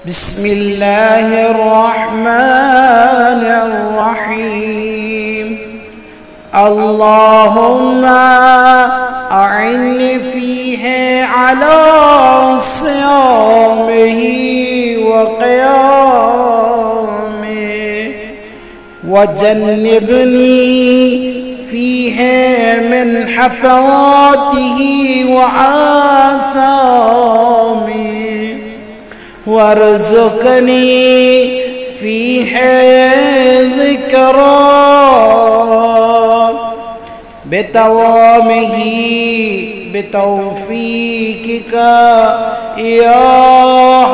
बिस्मिल्लाहिर्रहमानिर्रहीम। अल्लाहुम्मा अइन्नी फीहे अला सियामिही व क़ियामिही वजन्निबनी फीहे मिन हफ़वातिही व आसामिही वरज़ुक़नी फीहे ज़िक्रा बितवामिही बितौफ़ीक़िका या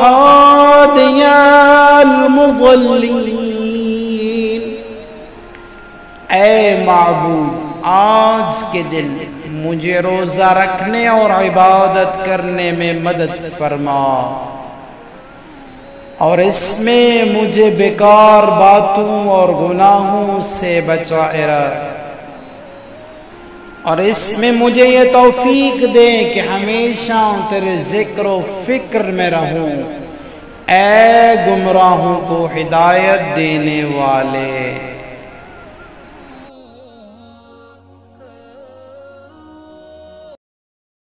हादियल मुज़ल्लिलीन। ऐ माबूद, आज के दिन मुझे रोज़ा रखने और इबादत करने में मदद फरमा और इसमें मुझे बेकार बातों और गुनाहों से बचाए रख और इसमें मुझे ये तौफीक दे कि हमेशा तेरे जिक्र व फिक्र में रहूं। ऐ गुमराहों को हिदायत देने वाले।